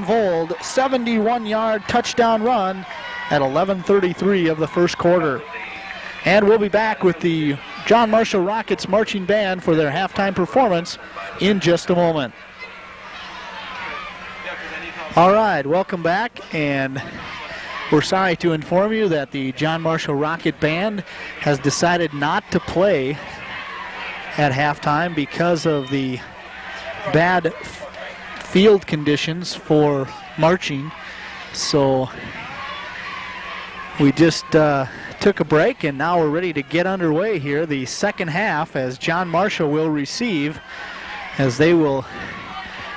Vold 71-yard touchdown run at 11:33 of the first quarter. And we'll be back with the John Marshall Rockets Marching Band for their halftime performance in just a moment. All right, welcome back, and we're sorry to inform you that the John Marshall Rocket Band has decided not to play at halftime because of the bad field conditions for marching. So we just took a break, and now we're ready to get underway here. The second half, as John Marshall will receive, as they will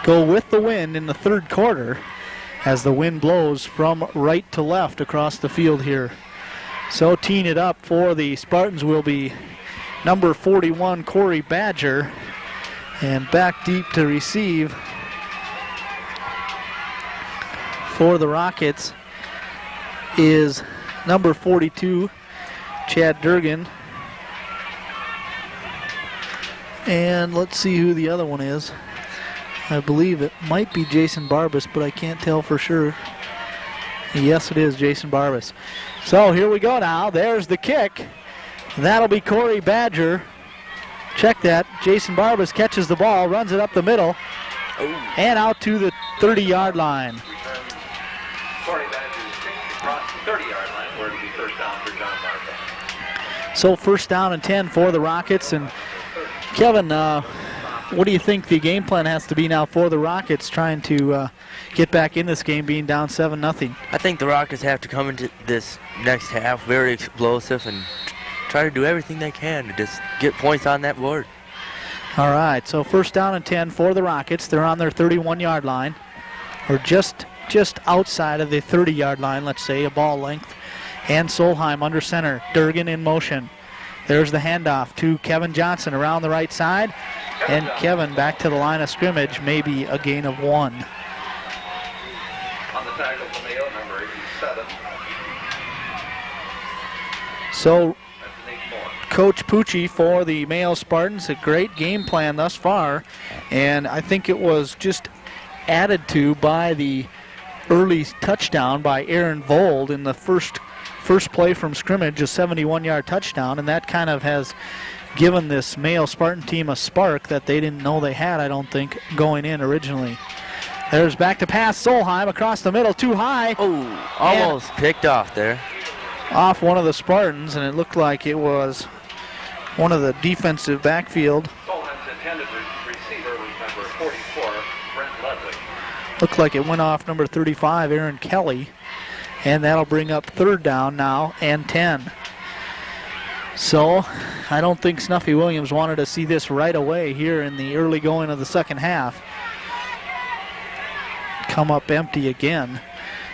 go with the wind in the third quarter, as the wind blows from right to left across the field here. So teeing it up for the Spartans will be number 41, Corey Badger, and back deep to receive for the Rockets is number 42, Chad Durgan. And let's see who the other one is. I believe it might be Jason Barbas, but I can't tell for sure. Yes, it is Jason Barbas. So here we go now. There's the kick. That'll be Corey Badger. Check that. Jason Barbas catches the ball, runs it up the middle, and out to the 30-yard line. Corey Badger across the 30-yard line, where it'll be first down for John Marshall. So first down and 10 for the Rockets. And Kevin, what do you think the game plan has to be now for the Rockets trying to get back in this game being down 7-0? I think the Rockets have to come into this next half very explosive and try to do everything they can to just get points on that board. All right, so first down and 10 for the Rockets. They're on their 31-yard line, or just outside of the 30-yard line, let's say, a ball length. And Solheim under center. Durgan in motion. There's the handoff to Kevin Johnson around the right side. And Kevin back to the line of scrimmage, maybe a gain of 1. On the tackle for Mayo, number 87. So Coach Pucci for the Mayo Spartans, a great game plan thus far. And I think it was just added to by the early touchdown by Aaron Vold in the first play from scrimmage, a 71-yard touchdown, and that kind of has given this Mayo Spartan team a spark that they didn't know they had, I don't think, going in originally. There's back to pass, Solheim across the middle, too high. Oh, almost picked off there. Off one of the Spartans, and it looked like it was one of the defensive backfield. Solheim's intended receiver was number 44, Brent Ludwig. Looked like it went off number 35, Aaron Kelly. And that'll bring up third down now and 10. So I don't think Snuffy Williams wanted to see this right away here in the early going of the second half. Come up empty again.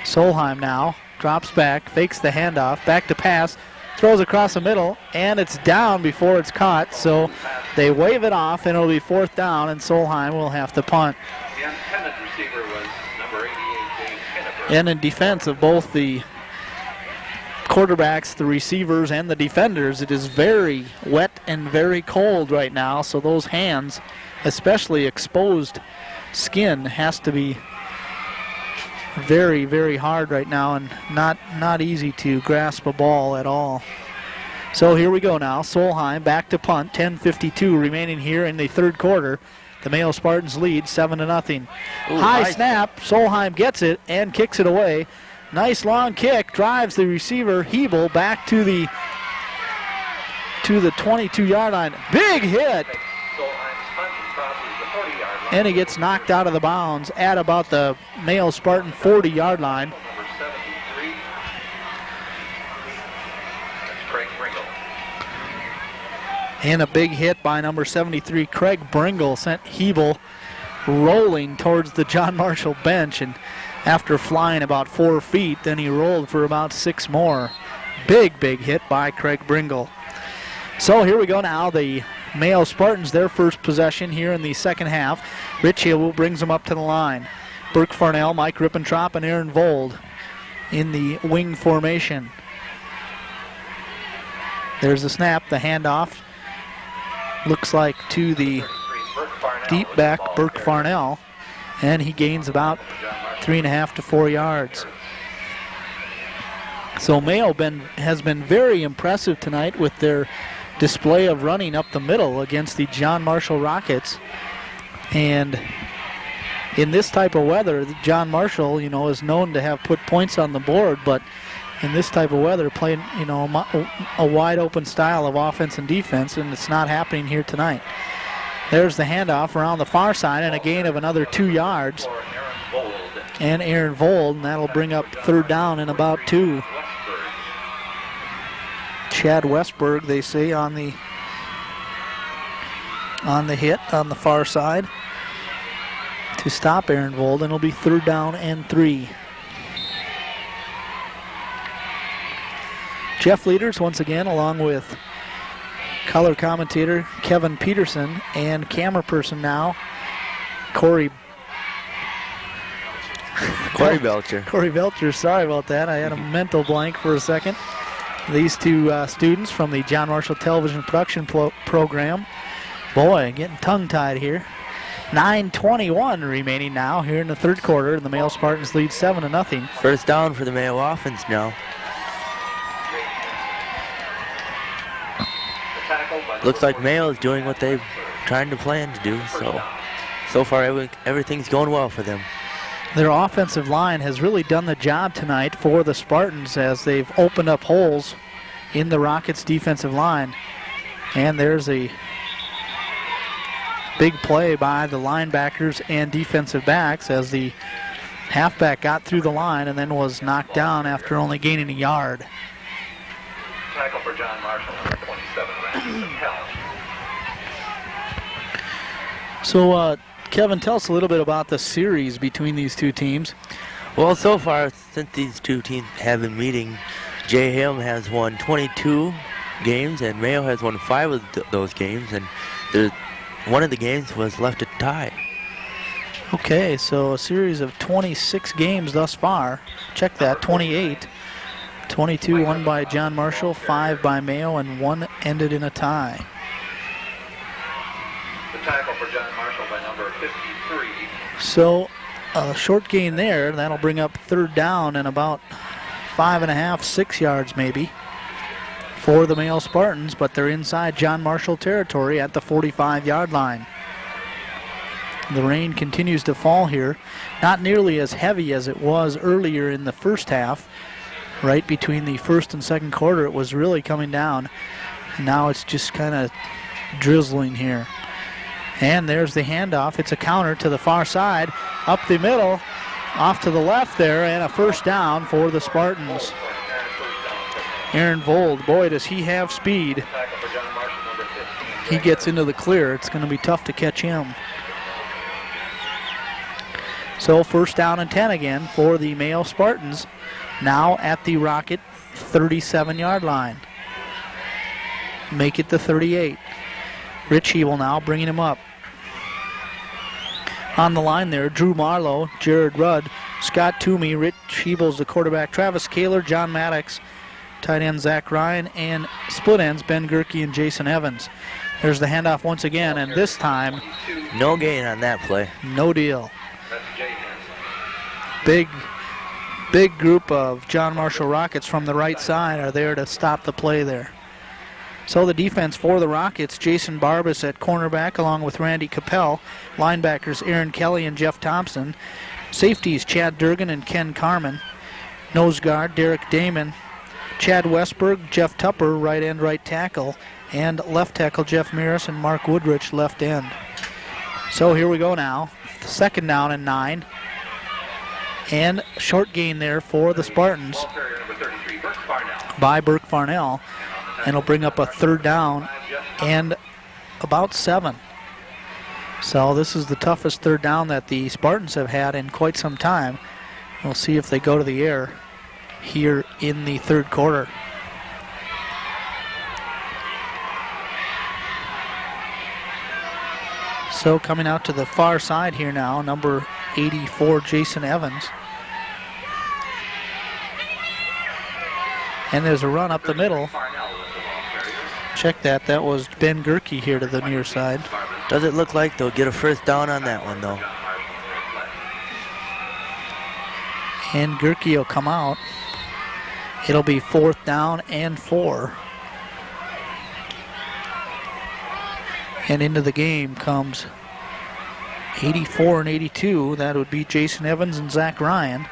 Solheim now drops back, fakes the handoff, back to pass, throws across the middle, and it's down before it's caught. So they wave it off, and it'll be fourth down, and Solheim will have to punt. The intended receiver was number 88, Dave Henneberg. And in defense of both the quarterbacks, the receivers, and the defenders, it is very wet and very cold right now, so those hands, especially exposed skin, has to be very, very hard right now and not easy to grasp a ball at all. So here we go now. Solheim back to punt. 10:52 remaining here in the third quarter. The Mayo Spartans lead 7-0. High snap. Solheim gets it and kicks it away. Nice long kick. Drives the receiver Hebel back to the 22-yard line. Big hit. And he gets knocked out of the bounds at about the Mayo Spartan 40-yard line. Number 73. That's Craig Bringle. And a big hit by number 73, Craig Bringle, sent Hebel rolling towards the John Marshall bench. And after flying about 4 feet, then he rolled for about 6 more. Big hit by Craig Bringle. So here we go now. The Mayo Spartans, their first possession here in the second half. Rich Hill brings them up to the line. Burke Farnell, Mike Rippentrop, and Aaron Vold in the wing formation. There's the snap, the handoff. Looks like to the deep back, Burke Farnell. And he gains about 3.5 to 4 yards. So Mayo has been very impressive tonight with their display of running up the middle against the John Marshall Rockets. And in this type of weather, John Marshall, is known to have put points on the board, but in this type of weather, playing, a wide open style of offense and defense, and it's not happening here tonight. There's the handoff around the far side and a gain of another 2 yards. And Aaron Vold, and that'll bring up third down and about 2. Chad Westberg, they say, on the hit on the far side to stop Aaron Vold, and it'll be third down and 3. Jeff Leaders once again, along with color commentator Kevin Peterson and camera person now Corey Belcher. Corey Belcher, sorry about that. I had a mental blank for a second. These two students from the John Marshall Television Production Program. Boy, getting tongue-tied here. 9:21 remaining now here in the third quarter, and the Mayo Spartans lead 7-0. First down for the Mayo offense now. Looks like Mayo is doing what they're trying to plan to do, so far everything's going well for them. Their offensive line has really done the job tonight for the Spartans as they've opened up holes in the Rockets' defensive line. And there's a big play by the linebackers and defensive backs as the halfback got through the line and then was knocked down after only gaining a yard. Tackle for John Marshall, number 27, Randy Capel. So, Kevin, tell us a little bit about the series between these two teams. Well, so far, since these two teams have been meeting, J-Ham has won 22 games, and Mayo has won 5 of those games, and one of the games was left a tie. Okay, so a series of 26 games thus far. Check that, 28. 22 won by John Marshall, 5 by Mayo, and 1 ended in a tie. The tackle for John Marshall by number 53. So a short gain there. That'll bring up third down and about 5.5, 6 yards maybe for the Mayo Spartans, but they're inside John Marshall territory at the 45-yard line. The rain continues to fall here. Not nearly as heavy as it was earlier in the first half. Right between the first and second quarter, it was really coming down. And now it's just kind of drizzling here. And there's the handoff. It's a counter to the far side, up the middle, off to the left there, and a first down for the Spartans. Aaron Vold, boy, does he have speed. He gets into the clear. It's going to be tough to catch him. So first down and 10 again for the Mayo Spartans. Now at the Rocket 37-yard line. Make it the 38. Rich Hebel now bringing him up. On the line there, Drew Marlowe, Jared Rudd, Scott Toomey, Rich Hebel's the quarterback, Travis Kaler, John Maddox, tight end Zach Ryan, and split ends Ben Gerke and Jason Evans. There's the handoff once again, and this time, no gain on that play. No deal. Big group of John Marshall Rockets from the right side are there to stop the play there. So the defense for the Rockets, Jason Barbas at cornerback along with Randy Capel. Linebackers Aaron Kelly and Jeff Thompson. Safeties Chad Durgan and Ken Carmen. Nose guard Derek Damon. Chad Westberg, Jeff Tupper, right end, right tackle. And left tackle Jeff Maris and Mark Woodrich, left end. So here we go now. Second down and 9. And short gain there for the Spartans by Burke Farnell. And it'll bring up a third down and about 7. So this is the toughest third down that the Spartans have had in quite some time. We'll see if they go to the air here in the third quarter. So coming out to the far side here now, number 84, Jason Evans. And there's a run up the middle. Check that. That was Ben Gerke here to the near side. Does it look like they'll get a first down on that one, though? And Gerke will come out. It'll be 4th down and 4. And into the game comes 84 and 82. That would be Jason Evans and Zach Ryan.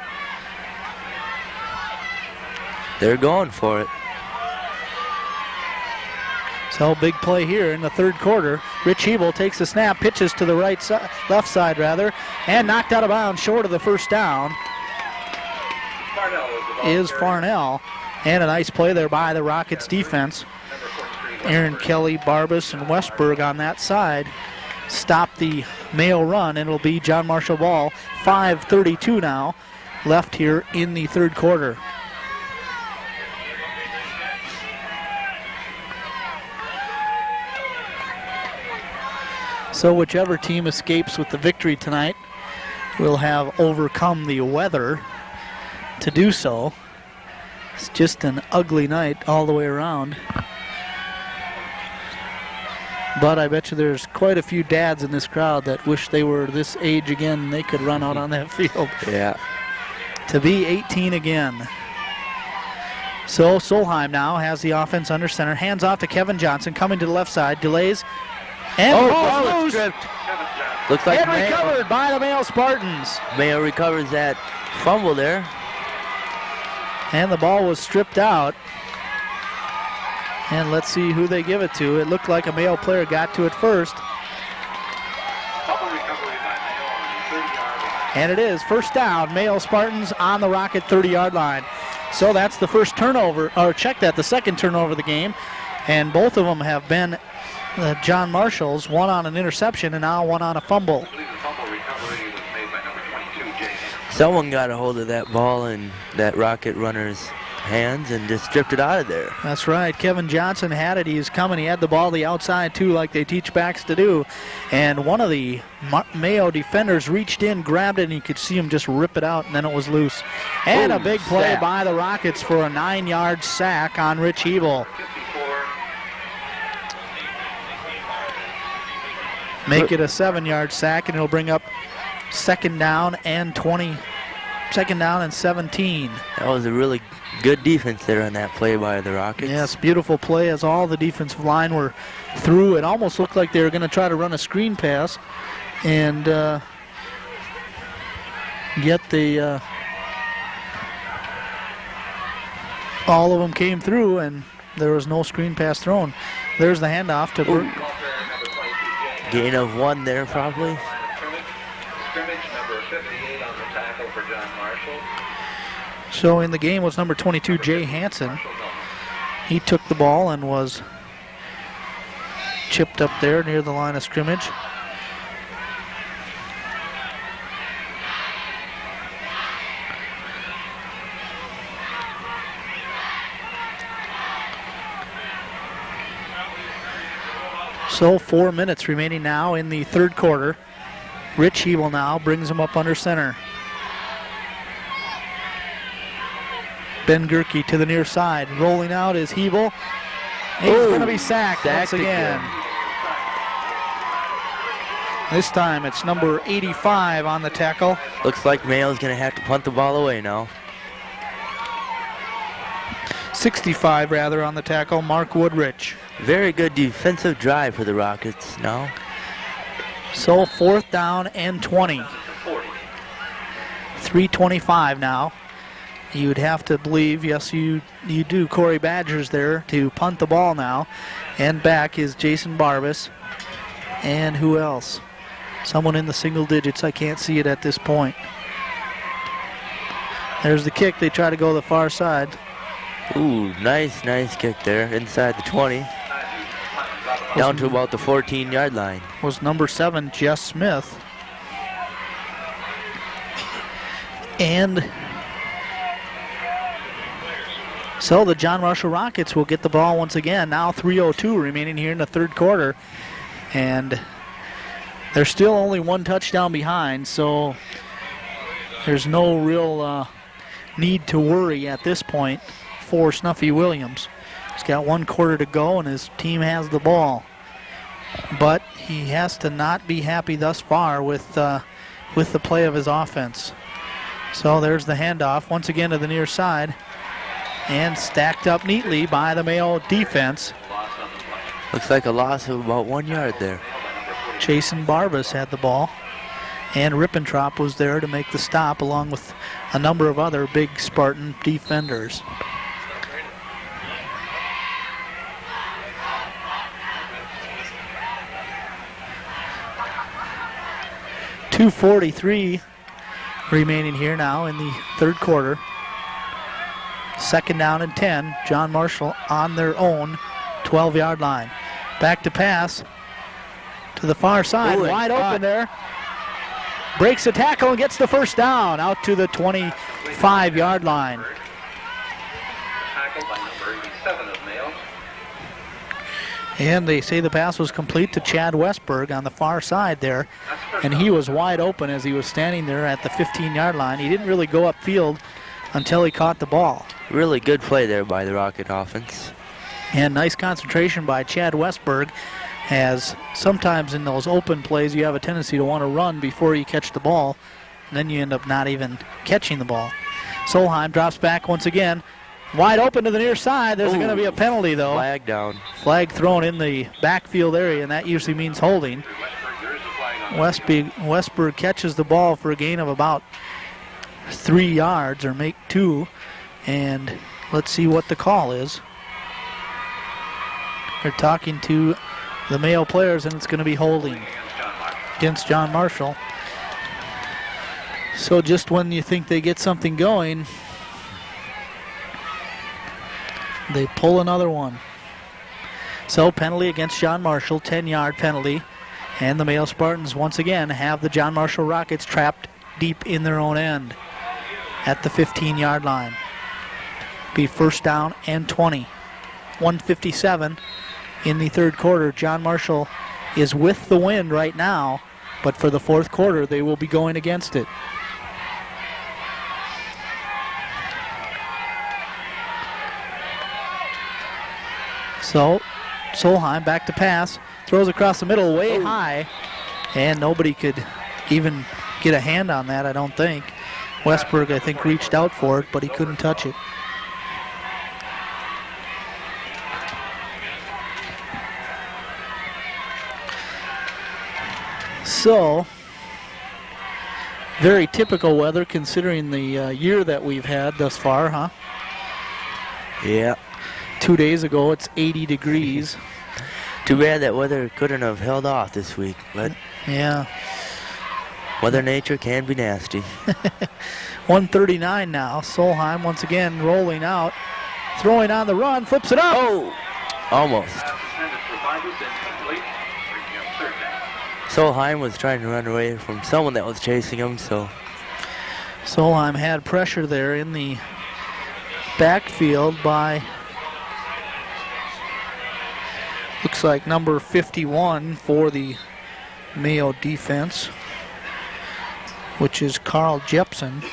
They're going for it. So big play here in the 3rd quarter. Rich Hebel takes the snap, pitches to the left side rather, and knocked out of bounds short of the 1st down is Farnell. And a nice play there by the Rockets defense. Aaron Kelly, Barbas, and Westberg on that side stop the Mayo run, and it'll be John Marshall ball. 5:32 now left here in the 3rd quarter. So whichever team escapes with the victory tonight will have overcome the weather to do so. It's just an ugly night all the way around. But I bet you there's quite a few dads in this crowd that wish they were this age again and they could run out on that field. Yeah. To be 18 again. So Solheim now has the offense under center. Hands off to Kevin Johnson, coming to the left side, delays. And ball loose. stripped. Looks like And recovered by the Mayo Spartans. Mayo recovers that fumble there. And the ball was stripped out. And let's see who they give it to. It looked like a Mayo player got to it first. And it is 1st down. Mayo Spartans on the Rocket 30-yard line. So that's the first turnover, or check that, the 2nd turnover of the game. And both of them have been John Marshall's, one on an interception and now one on a fumble. Someone got a hold of that ball in that Rocket runner's hands and just stripped it out of there. That's right. Kevin Johnson had it. He was coming. He had the ball the outside, too, like they teach backs to do. And one of the Mayo defenders reached in, grabbed it, and you could see him just rip it out, and then it was loose. And a big play by the Rockets for a 9-yard sack on Rich Hebel. Make it a 7-yard sack, and it'll bring up 2nd down and 20. 2nd down and 17. That was a really good defense there on that play by the Rockets. Yes, beautiful play as all the defensive line were through. It almost looked like they were going to try to run a screen pass, and yet the all of them came through, and there was no screen pass thrown. There's the handoff to Burke. Gain of 1 there, probably. Scrimmage number 58 on the tackle for John Marshall. So in the game was number 22, Jay Hansen. He took the ball and was chipped up there near the line of scrimmage. So 4 minutes remaining now in the 3rd quarter. Rich Hebel now brings him up under center. Ben Gerke to the near side. Rolling out is Hebel. He's going to be sacked once again. This time it's number 85 on the tackle. Looks like Mayo's going to have to punt the ball away now. 65 rather on the tackle, Mark Woodrich. Very good defensive drive for the Rockets now. So 4th down and 20. 3:25 now. You'd have to believe, yes, you do. Corey Badger's there to punt the ball now. And back is Jason Barbas. And who else? Someone in the single digits. I can't see it at this point. There's the kick. They try to go the far side. Ooh, nice kick there inside the 20. Down to about the 14-yard line. Was number 7, Jess Smith. And so the John Marshall Rockets will get the ball once again. Now 3:02 remaining here in the 3rd quarter. And they're still only 1 touchdown behind, so there's no real need to worry at this point for Snuffy Williams. He's got 1 quarter to go, and his team has the ball. But he has to not be happy thus far with the play of his offense. So there's the handoff once again to the near side. And stacked up neatly by the Mayo defense. Looks like a loss of about 1 yard there. Jason Barbas had the ball. And Rippentrop was there to make the stop along with a number of other big Spartan defenders. .243 remaining here now in the third quarter. Second down and 10. John Marshall on their own 12-yard line. Back to pass to the far side. Ooh, wide open there. Breaks the tackle and gets the first down out to the 25-yard line. Tackled by number 87 of Mayo. And they say the pass was complete to Chad Westberg on the far side there. And he was wide open as he was standing there at the 15-yard line. He didn't really go upfield until he caught the ball. Really good play there by the Rocket offense. And nice concentration by Chad Westberg, as sometimes in those open plays you have a tendency to want to run before you catch the ball, and then you end up not even catching the ball. Solheim drops back once again. Wide open to the near side. There's going to be a penalty, though. Flag down. Flag thrown in the backfield area, and that usually means holding. Westberg catches the ball for a gain of about 3 yards, or make 2. And let's see what the call is. They're talking to the Mayo players, and it's going to be holding against John Marshall. So just when you think they get something going, they pull another one. So penalty against John Marshall, 10-yard penalty. And the Mayo Spartans once again have the John Marshall Rockets trapped deep in their own end at the 15-yard line. Be first down and 20. 1:57 in the third quarter. John Marshall is with the wind right now, but for the fourth quarter they will be going against it. So Solheim back to pass, throws across the middle way high, and nobody could even get a hand on that, I don't think. Westberg, I think, reached out for it, but he couldn't touch it. So, very typical weather considering the year that we've had thus far, huh? Yeah. 2 days ago, it's 80 degrees. Too bad that weather couldn't have held off this week, but yeah. Mother Nature can be nasty. 1:39 now. Solheim once again rolling out, throwing on the run, flips it up. Oh, almost. Solheim was trying to run away from someone that was chasing him, so. Solheim had pressure there in the backfield by, looks like number 51 for the Mayo defense, which is Carl Jepson.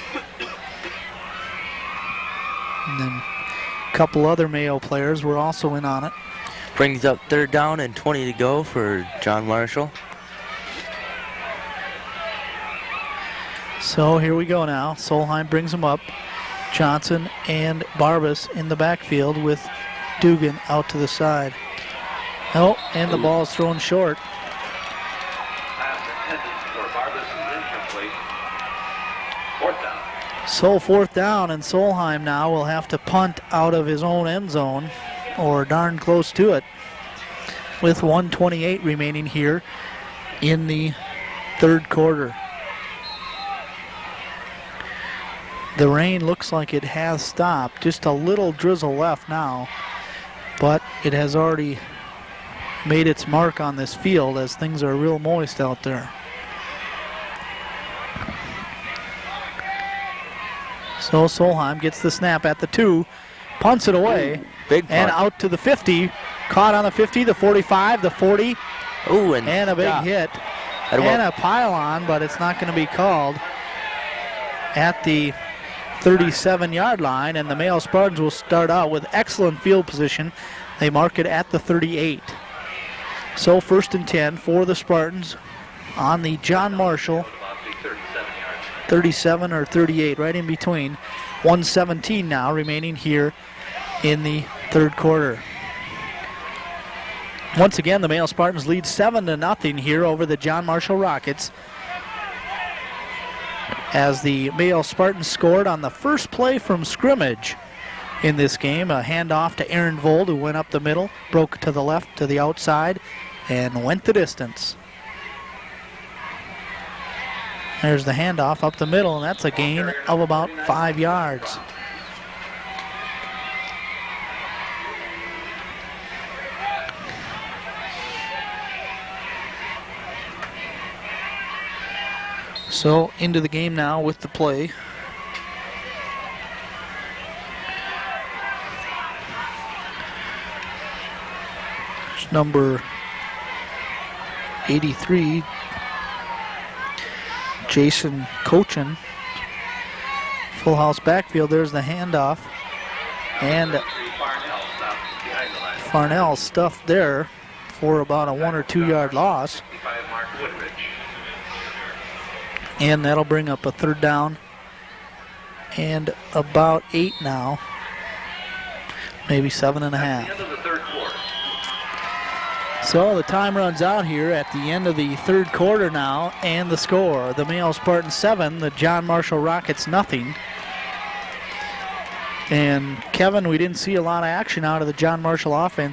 And then a couple other Mayo players were also in on it. Brings up third down and 20 to go for John Marshall. So here we go now. Solheim brings them up. Johnson and Barbas in the backfield with Dugan out to the side. Oh, and the ball is thrown short. So fourth down, and Solheim now will have to punt out of his own end zone, or darn close to it, with 1:28 remaining here in the third quarter. The rain looks like it has stopped. Just a little drizzle left now, but it has already made its mark on this field as things are real moist out there. So Solheim gets the snap at the 2, punts it away, big and punt. out to the 50. Caught on the 50, the 45, the 40, Ooh, and a big hit. And a pylon, but it's not going to be called at the 37-yard line, and the Mayo Spartans will start out with excellent field position. They mark it at the 38. So first and 10 for the Spartans on the John Marshall 37 or 38, right in between. 1:17 now remaining here in the third quarter. Once again, the Mayo Spartans lead 7-0 here over the John Marshall Rockets, as the Mayo Spartans scored on the first play from scrimmage in this game. A handoff to Aaron Vold, who went up the middle, broke to the left, to the outside, and went the distance. There's the handoff up the middle, and that's a gain of about 5 yards. So into the game now with the play. There's number 83, Jason Cochin. Full house backfield. There's the handoff. And Farnell stuffed there for about a 1 or 2 yard loss. And that'll bring up a third down and about 8 now. Maybe 7.5. So the time runs out here at the end of the third quarter now, and the score: the Mayo Spartans 7, the John Marshall Rockets nothing. And Kevin, we didn't see a lot of action out of the John Marshall offense